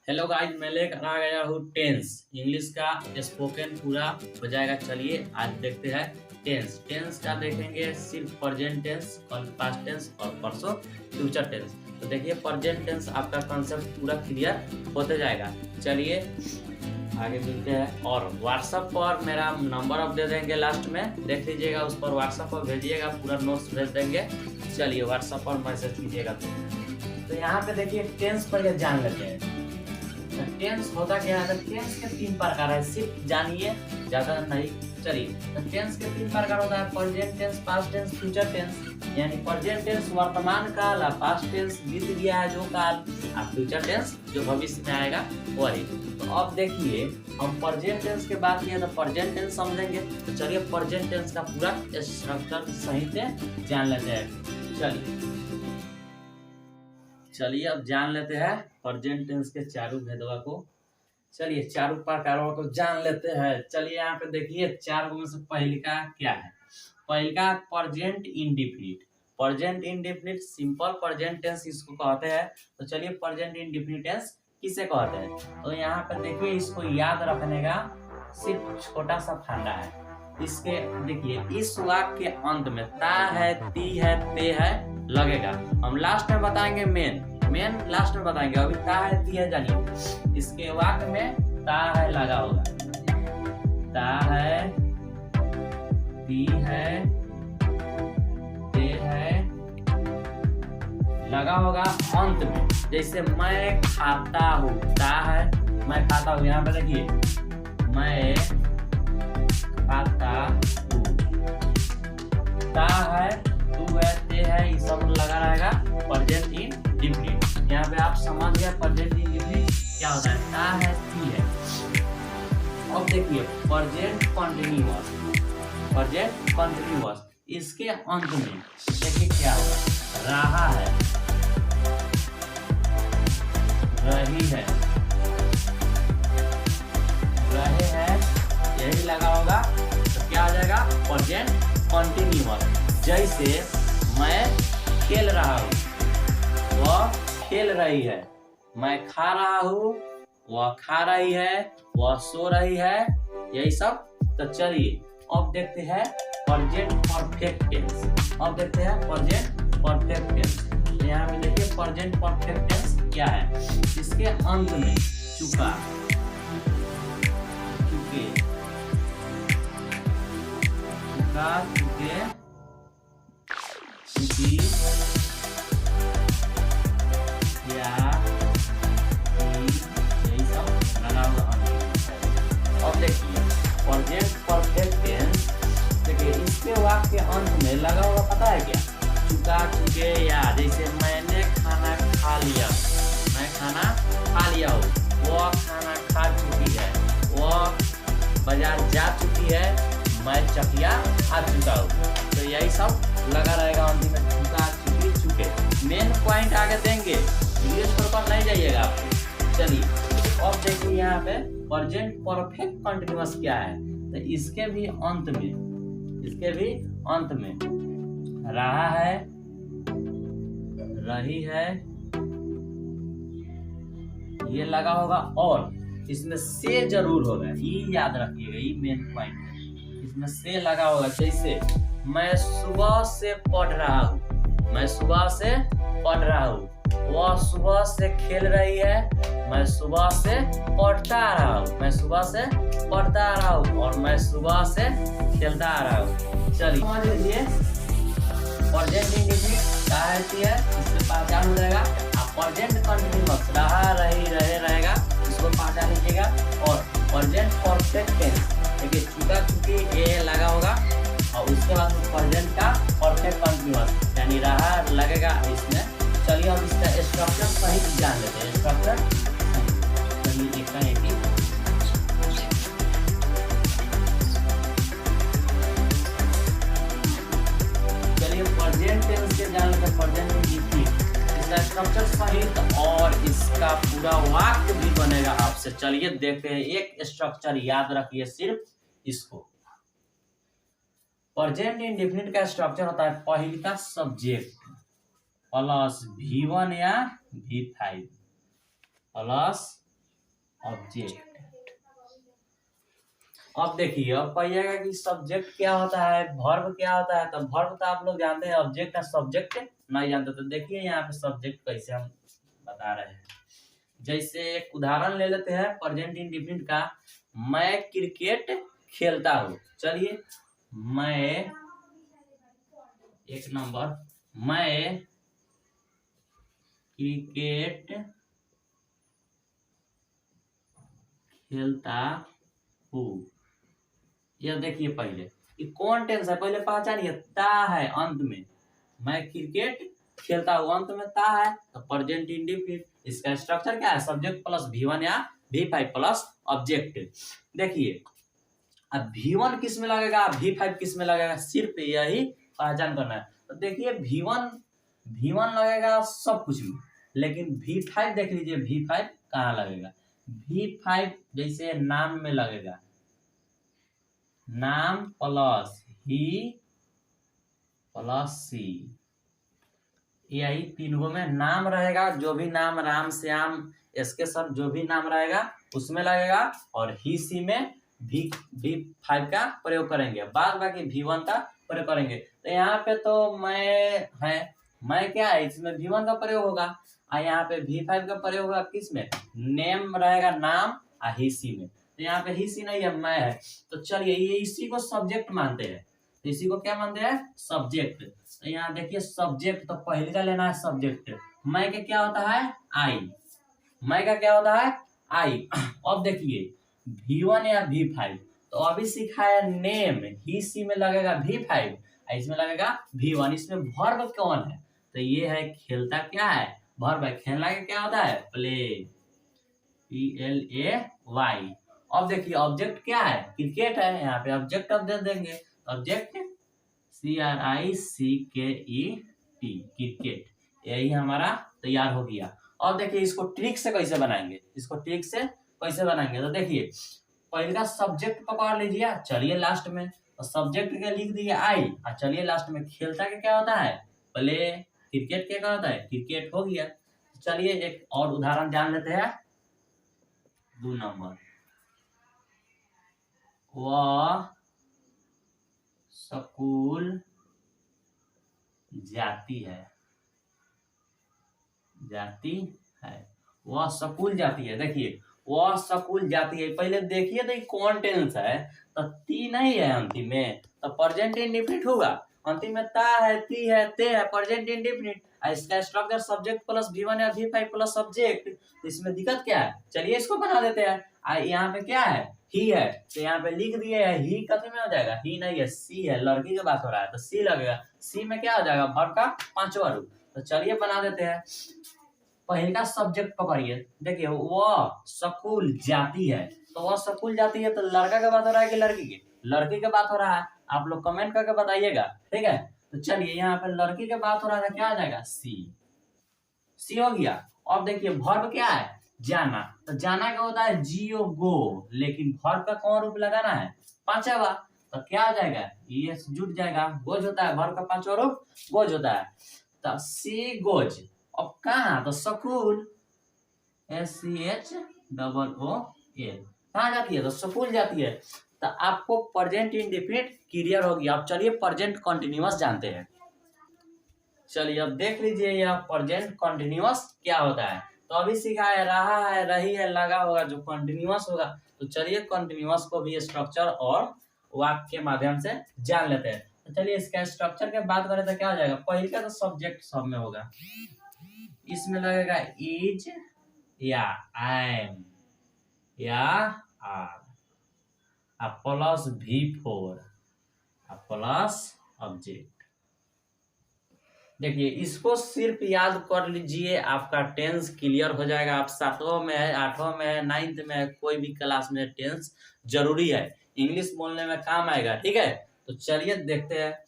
Hello guys, मैं लेकर आ गया हूँ टेंस इंग्लिश का स्पोकन पूरा हो जाएगा। चलिए आज देखते हैं टेंस। टेंस का देखेंगे सिर्फ प्रेजेंट टेंस, कल पास्ट टेंस और परसों फ्यूचर टेंस। तो देखिए प्रेजेंट टेंस आपका कॉन्सेप्ट पूरा क्लियर होते जाएगा। चलिए आगे मिलते हैं। और व्हाट्सएप पर मेरा नंबर आप दे देंगे, लास्ट में देख लीजिएगा, उस पर व्हाट्सएप पर भेजिएगा, पूरा नोट्स भेज देंगे। चलिए व्हाट्सएप पर मैसेज कीजिएगा। तो यहाँ पे देखिए टेंस पर ये जान लेते हैं। टेंस होता क्या है? टेंस के तीन प्रकार है, सिर्फ जानिए, ज्यादा नहीं। चलिए टेंस के तीन प्रकार होता है, present tense, past tense, future tense. यानी प्रेजेंट टेंस वर्तमान काल, पास्ट टेंस बीत गया है जो काल, और फ्यूचर टेंस जो भविष्य में आएगा वही। तो अब देखिए हम प्रेजेंट टेंस के बात किए तो प्रेजेंट टेंस समझेंगे। तो चलिए प्रेजेंट टेंस का पूरा स्ट्रक्चर सही से जान लेते हैं। चलिए अब जान लेते हैं प्रेजेंट टेंस के चारों भेदवा को। चलिए चारों प्रकारों को जान लेते हैं। चलिए यहाँ पे देखिए चार में से पहले का क्या है। पहले का present indefinite. Present indefinite simple present tense इसको कहते हैं। तो चलिए प्रेजेंट इंडेफिनिट टेंस किसे कहते हैं? तो यहाँ पे देखिए इसको याद रखने का सिर्फ छोटा सा फंडा है। इसके देखिए इस वाक्य के अंत में ता है, ती है, ते है लगेगा। हम लास्ट में बताएंगे, मेन लास्ट में बताएंगे। अभी ता है, ती है जानिए। इसके वाक्य में ता है लगा होगा, ता है, ती है, ते है लगा होगा अंत में। जैसे मैं खाता हूँ, ता है मैं खाता हूँ, यहाँ पे देखिए मैं खाता हूँ, ता है, तू है, ते है, ये सब लगा रहेगा प्रेजेंट इंडेफिनिट। यहाँ पे आप समझ गए प्रेजेंट इंडेफिनिट क्या होता है, ता है, ती है। अब देखिए प्रेजेंट कंटीन्यूअस। प्रेजेंट कंटीन्यूअस इसके अंत में देखिए क्या होगा, रहा है, रही है, रहे हैं, यही लगा होगा। तो क्या आ जाएगा प्रेजेंट कंटीन्यूअस। जैसे मैं खेल रहा हूँ, वह खेल रही है, मैं खा रहा हूँ, वह खा रही है, वह सो रही है, यही सब। तो चलिए अब देखते हैं प्रेजेंट परफेक्ट टेंस। अब देखते हैं प्रेजेंट परफेक्ट टेंस। यहाँ पे देखिए प्रेजेंट परफेक्ट टेंस क्या है। इसके अंत में चुका, चुके, चुका, चुके, चुकी, या, यही सब लगा हुआ। अब देखिए प्रेजेंट परफेक्ट टेंस, देखिए इसके वाक्य के अंत में लगा हुआ पता है क्या, चुका, चुके, या। जैसे मैंने खाना खा लिया, मैं खाना खा लिया हूँ, वह खाना खा चुकी है, वह बाजार जा चुकी है, मैं चकिया आ चुका हूँ। तो यही सब लगा रहेगा अंतिम में, चुका, चुकी, चुके। मेन पॉइंट आगे देंगे, इंग्लिश पर नहीं जाइएगा आप। चलिए अब देखिए यहाँ पे प्रेजेंट परफेक्ट कंटीन्यूअस क्या है। तो इसके भी अंत में रहा है, रही है, ये लगा होगा। और इसमें से जरूर होगा, ये याद रखिएगा, ये मेन पॉइंट है। इसमें से लगा होगा। जैसे मैं सुबह से पढ़ रहा हूँ, मैं सुबह से पढ़ रहा हूँ, वह सुबह से खेल रही है, मैं सुबह से पढ़ता आ रहा हूँ, मैं सुबह से पढ़ता आ रहा हूँ, और मैं सुबह से खेलता आ रहा हूँ। चलिए समझ लीजिए प्रेजेंट इंडेफिनिट क्या रहती है, इससे पहचान हो जाएगा। आप प्रेजेंट कंटीन्यूअस रहा, रही, रहे रहेगा, इसको पहचान लीजिएगा। और प्रेजेंट परफेक्ट टेंस देखिए चुका, चुकी, ये लगा होगा। और उसके बाद प्रेजेंट का परफेक्ट कंटीन्यूअस यानी रहा लगेगा इसमें। चलिए अब इसका स्ट्रक्चर सही जान लेते हैं। स्ट्रक्चर चलिए देखते हैं कि चलिए प्रेजेंट टेंस के जान लेते हैं। प्रेजेंट इंडेफिनिट इसका स्ट्रक्चर सहित और इसका पूरा वाक्य भी बनेगा आपसे। चलिए देखते हैं, एक स्ट्रक्चर याद रखिए सिर्फ इसको। प्रेजेंट इंडेफिनिट का स्ट्रक्चर होता है पहले का सब्जेक्ट प्लस V1 या V5 प्लस ऑब्जेक्ट। अब देखिए, अब कहिएगा कि सब्जेक्ट क्या होता है, वर्ब क्या होता है। तो वर्ब तो आप लोग जानते हैं, ऑब्जेक्ट और सब्जेक्ट नहीं जानते। तो देखिए यहाँ पे सब्जेक्ट कैसे हम बता रहे हैं। जैसे एक उदाहरण ले लेते हैं प्रेजेंट इंडेफिनिट का। मैं क्रिकेट खेलता हूँ। चलिए, मैं, एक नंबर, मैं क्रिकेट खेलता हूँ। यह देखिए, पहले ये कौन टेंस है, पहले पहचानिए। ता है अंत में, मैं क्रिकेट खेलता हूँ, अंत में ता है, तो प्रेजेंट इंडेफिनिट। इसका स्ट्रक्चर क्या है, सब्जेक्ट प्लस V1 या V5 प्लस ऑब्जेक्ट। देखिए, अब V1 किस में लगेगा, V5 किस में लगेगा, सिर्फ यही पहचान करना है। तो देखिए, V1 लगेगा सब कुछ में, लेकिन V5 देख लीजिए, V5 कहाँ लगेगा। V5 जैसे नाम में लगेगा, नाम प्लस ही प्लस सी, यही तीनों में नाम रहेगा। जो भी नाम राम श्याम इसके सब जो भी नाम रहेगा उसमें लगेगा, और ही सी में V5 का प्रयोग करेंगे, बाद बाकी V1 का प्रयोग करेंगे। तो यहाँ पे तो मैं क्या है, इसमें V1 का प्रयोग होगा, और यहाँ पे V5 का प्रयोग होगा किसमें, नेम रहेगा नाम, और ही सी में। तो यहाँ पे ही सी नहीं है, मैं है। तो चलिए, ये इसी को सब्जेक्ट मानते हैं। तो इसी को क्या मानते हैं, सब्जेक्ट। तो यहाँ देखिए, सब्जेक्ट तो पहले का लेना है सब्जेक्ट। मैं का क्या होता है, आई। मैं का क्या होता है, आई। अब देखिए, V1 या V5, तो अभी सीखा है नेम, ही सी में लगेगा V5, इसमें लगेगा V1। इसमें वर्ब कौन है, तो ये है खेलता। क्या है, वर्ब है। खेलना का क्या होता है, प्ले, PLAY। अब देखिए, ऑब्जेक्ट क्या है, क्रिकेट है। यहाँ पे ऑब्जेक्ट अब दे देंगे, ऑब्जेक्ट CRICKET, क्रिकेट। यही हमारा तैयार हो गया। और देखिए, इसको ट्रिक से कैसे बनाएंगे, तो देखिए, पहले का सब्जेक्ट पकड़ लीजिए, चलिए लास्ट में, तो सब्जेक्ट के लिख दिए आई, और चलिए लास्ट में खेलता के क्या होता है, प्ले, क्रिकेट के क्या होता है, क्रिकेट हो गया। चलिए एक और उदाहरण जान लेते हैं। 2 नंबर, वह स्कूल जाती है, वह स्कूल जाती है। देखिए, वह स्कूल जाती है, पहले देखिए तो कौन टेंस है, तो ती नहीं है अंतिम में, तो प्रेजेंट इंडेफिनिट होगा। अंतिम में ता है, ती है, ते है, प्रेजेंट इंडेफिनिट। इसका स्ट्रक्चर सब्जेक्ट प्लस V1 या V5 प्लस सब्जेक्ट। तो इसमें दिक्कत क्या है, चलिए इसको बना देते हैं। यहाँ पे क्या है, ही है, तो यहाँ पे लिख दिए है। ही कथी में हो जाएगा, ही नहीं है, सी है, लड़की की बात हो रहा है, तो सी लगेगा। सी में क्या हो जाएगा, वर्ब का 5वां रूप। तो चलिए बना देते हैं। पहले का सब्जेक्ट पकड़िए, देखिए, वह स्कूल जाती है, तो वह स्कूल जाती है, तो लड़का का बात हो रहा है कि लड़की की, लड़की का बात हो रहा है। आप लोग कमेंट करके बताइएगा, ठीक है। तो चलिए, यहाँ पे लड़की का बात हो रहा है, क्या आ जाएगा, सी हो गया। अब देखिए, वर्ब क्या है, जाना। तो जाना क्या होता है, जियो, गो, लेकिन वर्ब का कौन रूप लगाना है, 5वां। तो क्या आ जाएगा, ये जुट जाएगा, गोज होता है, वर्ब का 5वां रूप गोज होता है। तो सी गोज। अब कहाँ, तो स्कूल, SCHOOL, कहाँ जाती है, तो स्कूल जाती है। तो आपको प्रेजेंट इंडेफिनिट क्लियर होगी। अब चलिए प्रेजेंट कंटीन्यूअस जानते हैं। चलिए, अब देख लीजिए यह प्रेजेंट कंटीन्यूअस क्या होता है। तो अभी सीखा है, रहा है, रही है, लगा होगा, जो कंटीन्यूअस होगा। तो चलिए कंटीन्यूअस को भी स्ट्रक्चर और वाक्य के माध्यम से जान लेते हैं। तो चलिए, इसका स्ट्रक्चर की बात करें तो क्या हो जाएगा, पहले का तो सब्जेक्ट सब में होगा, इसमें लगेगा इज या एम या are, plus V4 plus object. देखिए, इसको सिर्फ याद कर लीजिए, आपका टेंस क्लियर हो जाएगा। आप 7वां में है, 8वां में है, 9th में है, कोई भी क्लास में टेंस जरूरी है, इंग्लिश बोलने में काम आएगा, ठीक है। तो चलिए देखते हैं,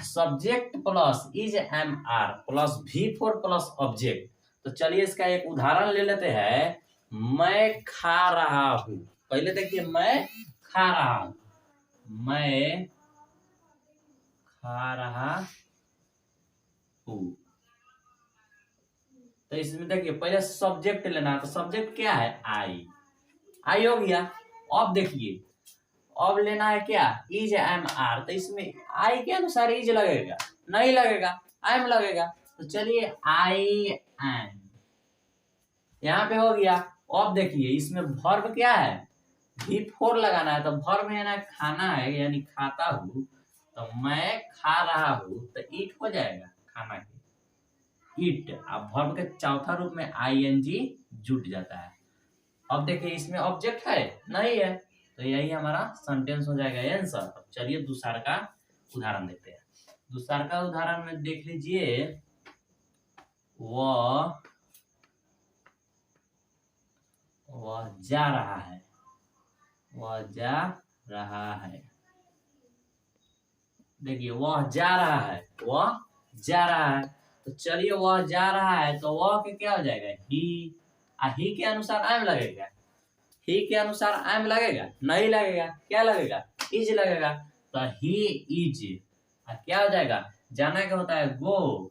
subject plus is am are plus V4 plus object. तो चलिए इसका एक उदाहरण ले लेते हैं। मैं खा रहा हूं, पहले देखिए, मैं खा रहा हूं, मैं खा रहा हूं। तो इसमें देखिए पहले सब्जेक्ट लेना है, तो सब्जेक्ट क्या है, आई। आई हो गया। अब देखिए अब लेना है क्या, इज एम आर, तो इसमें आई के अनुसार इज लगेगा, नहीं लगेगा, एम लगेगा। तो चलिए आई एम, यहाँ पे हो गया। अब देखिए इसमें वर्ब क्या है, V4 लगाना है, तो वर्ब है ना खाना है, यानी खाता हूँ, तो मैं खा रहा हूँ, तो ईट हो जाएगा खाना के, ईट। अब वर्ब के चौथा रूप में आईएनजी जुट जाता है। अब देखिए इसमें ऑब्जेक्ट है, नहीं है, तो यही हमारा सेंटेंस हो जाएगा आंसर। अब चलिए दूसरा का उदाहरण देखते हैं। दूसरा का उदाहरण में देख लीजिए, वह जा रहा है, वह जा रहा है। देखिए वह जा रहा है, वह जा रहा है, तो चलिए वह जा रहा है, तो वह के क्या हो जाएगा, ही के अनुसार एम लगेगा, ही के अनुसार एम लगेगा, नहीं लगेगा, क्या लगेगा, इज लगेगा। तो ही इज क्या हो जाएगा, जाना क्या होता है, गो।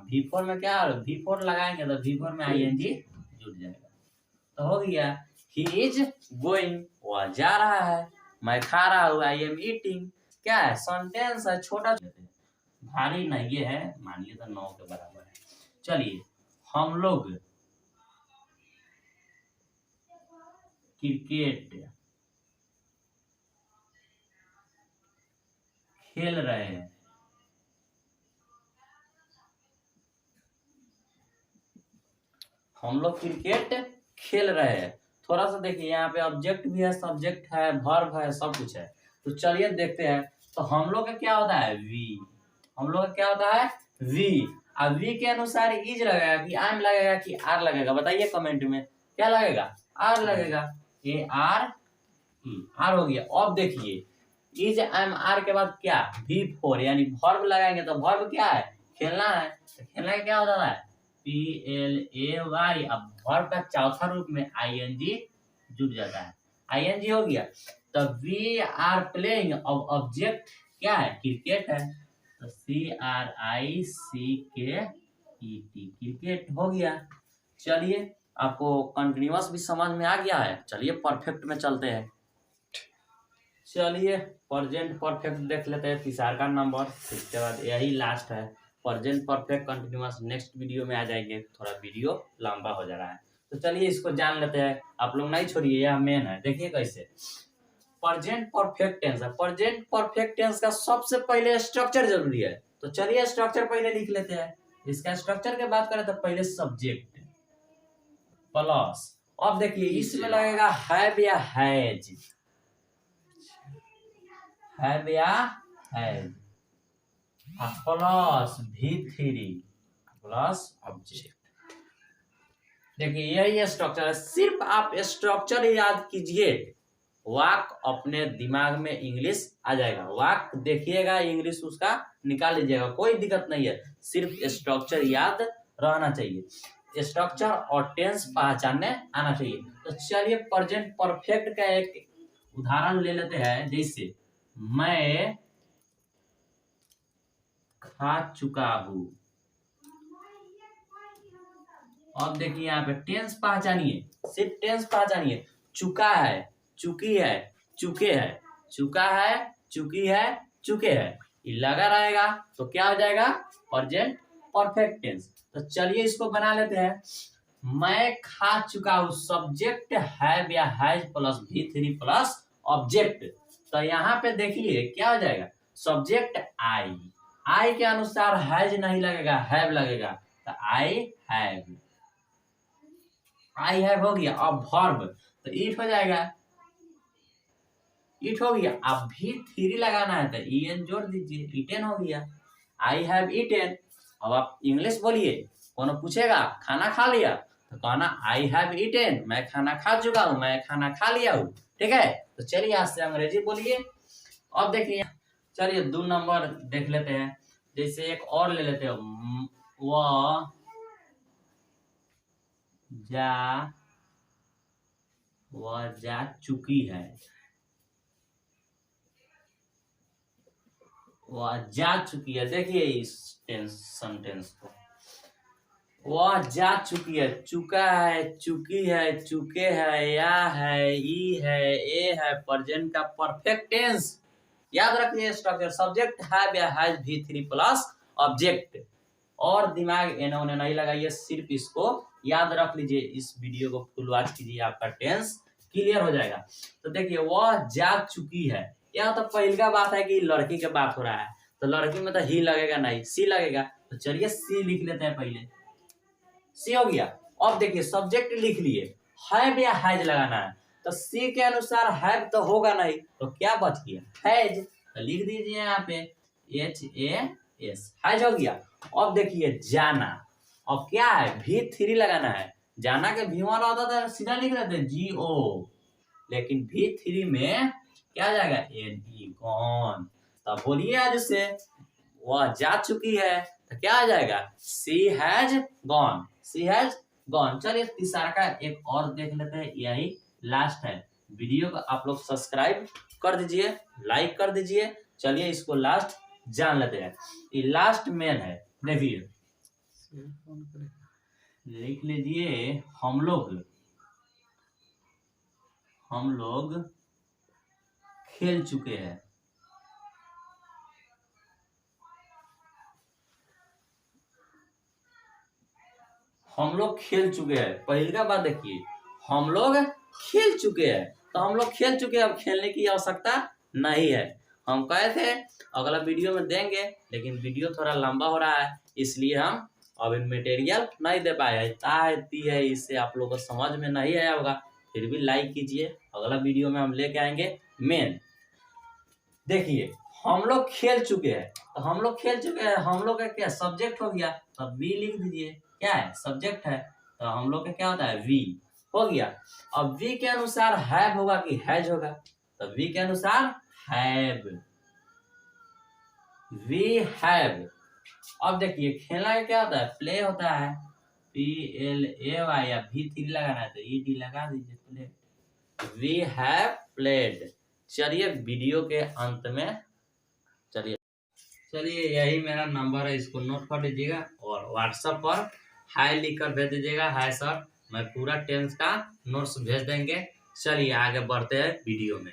V4 में क्या, V4 लगाएंगे तो V4 में आईएनजी जुट जाएगा। तो हो गया ही इज गोइंग, वह जा रहा है, मैं खा रहा हूँ, आई एम ईटिंग। क्या है, सेंटेंस है, छोटा भारी नहीं, ये है मानिए तो 9 के बराबर है। चलिए हम लोग क्रिकेट खेल रहे हैं, हम लोग क्रिकेट खेल रहे हैं। थोड़ा सा देखिए यहाँ पे ऑब्जेक्ट भी है, सब्जेक्ट है, वर्ब है, सब कुछ है। तो चलिए देखते हैं। तो हम लोग का क्या होता है, वी, हम लोग का क्या होता है, वी। अब वी के अनुसार इज लगेगा कि एम लगेगा कि आर लगेगा, बताइए कमेंट में, क्या लगेगा, आर लगेगा, ए आर ई, आर हो गया। अब देखिए इज एम आर के बाद क्या, V4, यानी वर्ब लगाएंगे, तो वर्ब क्या है, खेलना है, तो खेलना क्या होता है, PLAY। अब वर्ब का चौथा रूप में ING जुड़ जाता है, ING हो गया। तो वी आर प्लेइंग, अब ऑब्जेक्ट क्या है, क्रिकेट है, तो CRICKET, क्रिकेट हो गया। चलिए आपको कंटिन्यूअस भी समझ में आ गया है, चलिए परफेक्ट में चलते हैं। चलिए प्रेजेंट परफेक्ट देख लेते हैं, तीसरा का नंबर, इसके बाद यही लास्ट है। Present perfect continuous next video में आ जाएंगे, थोड़ा वीडियो लंबा हो जा रहा है, तो चलिए इसको जान लेते हैं। आप लोग नहीं छोड़िए, यह मेन है। देखिए कैसे प्रेजेंट परफेक्ट टेंस है, प्रेजेंट परफेक्ट टेंस का सबसे पहले स्ट्रक्चर जरूरी है, तो चलिए स्ट्रक्चर पहले लिख लेते हैं। इसका स्ट्रक्चर की बात करें तो पहले सब्जेक्ट प्लस, अब देखिए इसमें लगेगा हैव या हैज, हैव या has, plus V3 plus object. देखिए यही स्ट्रक्चर है, सिर्फ आप स्ट्रक्चर याद कीजिए, वाक अपने दिमाग में इंग्लिश आ जाएगा, वाक देखिएगा इंग्लिश उसका निकाल लीजिएगा, कोई दिक्कत नहीं है, सिर्फ स्ट्रक्चर याद रहना चाहिए, स्ट्रक्चर और टेंस पहचानने आना चाहिए। तो चलिए प्रेजेंट परफेक्ट का एक उदाहरण ले लेते हैं, जैसे मैं खा चुका हूं। अब देखिए यहाँ पे टेंस पहचानिए, सिर्फ टेंस पहचानिए, चुका है, चुकी है, चुके है, चुका है, चुकी है, चुके है, ये लगा रहेगा तो क्या हो जाएगा, प्रेजेंट परफेक्ट टेंस। तो चलिए इसको बना लेते हैं। मैं खा चुका हूँ, सब्जेक्ट हैव या has plus V3 plus object. तो यहाँ पे देखिए क्या हो जाएगा, सब्जेक्ट आई, आई के अनुसार हैज नहीं लगेगा, हैव लगेगा, तो आई हैव, आई हैव हो गया। अब वर्ब तो ईट हो जाएगा, ईट हो गया। अब V3 लगाना है तो EN जोड़ दीजिए, ईटेन हो गया, आई हैव ईटेन। अब आप इंग्लिश बोलिए, कौन पूछेगा खाना खा लिया, तो कहना आई हैव ईटेन, मैं खाना खा चुका हूँ, मैं खाना खा लिया हूँ, ठीक है। तो चलिए आज से अंग्रेजी बोलिए। अब देखिए चलिए 2 नंबर देख लेते हैं, जैसे एक और ले लेते हैं, वह जा चुकी है, वह जा चुकी है। देखिए इस सेंटेंस को, वह जा चुकी है, चुका है, चुकी है, चुके है, या है, ई है, ए है, प्रेजेंट का परफेक्ट टेंस। याद रखिए स्ट्रक्चर, सब्जेक्ट हैव या हैज V3 प्लस ऑब्जेक्ट। और दिमाग एने ओने नहीं लगाइए, सिर्फ इसको याद रख लीजिए। इस वीडियो को फुल वॉच कीजिए, आपका टेंस क्लियर हो जाएगा। तो देखिए वह जा चुकी है, यह तो पहली का बात है कि लड़की के बात हो रहा है, तो लड़की में तो ही लगेगा नहीं, सी लगेगा। तो चलिए सी लिख लेते हैं पहले, सी हो गया। अब देखिए सब्जेक्ट लिख लिए, हैव या हैज लगाना है, तो सी के अनुसार हैव तो होगा नहीं, तो क्या बच गया, हैज। तो लिख दीजिए यहाँ पे HAS, हैज हो गया। अब देखिए जाना, अब क्या है, V3 लगाना है। जाना के V1 होता था सीधा लिख देते GO, लेकिन V3 में क्या जाएगा, NE, गॉन। तब बोलिए आज से, वह जा चुकी है, तो क्या आ जाएगा, C has gone, C has gone. चलिए तीसरा का एक और देख लेते हैं, यही लास्ट है। वीडियो को आप लोग सब्सक्राइब कर दीजिए, लाइक कर दीजिए। चलिए इसको लास्ट जान लेते हैं, ये लास्ट मेन है। देखिए लिख लीजिए, हम लोग खेल चुके हैं। हम लोग खेल चुके हैं, पहले का बात देखिए, हम लोग खेल चुके हैं, तो हम लोग खेल चुके हैं, अब खेलने की आवश्यकता नहीं है। हम कहे थे अगला वीडियो में देंगे, लेकिन वीडियो थोड़ा लंबा हो रहा है, इसलिए हम अभी मटेरियल नहीं दे पाए। है इससे आप लोगों को समझ में नहीं आया होगा, फिर भी लाइक कीजिए। अगला वीडियो में हम लेके आएंगे मेन। देखिए हम लोग खेल चुके हैं, तो हम लोग खेल चुके हैं, हम लोग का क्या सब्जेक्ट हो गया, तो वी लिख दीजिए, क्या है सब्जेक्ट है, तो हम लोग का क्या होता है, वी हो गया। अब वी के अनुसार हैव होगा कि हैज होगा, तो वी के अनुसार हैव, वी हैव। अब देखिए खेलना का क्या होता है, प्ले होता है, PLAY, या V3 लगाना है तो ED लगा दीजिए, प्ले, वी हैव प्लेड। चलिए वीडियो के अंत में, चलिए यही मेरा नंबर है, इसको नोट कर लीजिएगा और व्हाट्सएप पर हाय लिख कर भेज दीजिएगा, हाय सर, मैं पूरा टेंस का नोट्स भेज देंगे। चलिए आगे बढ़ते हैं वीडियो में।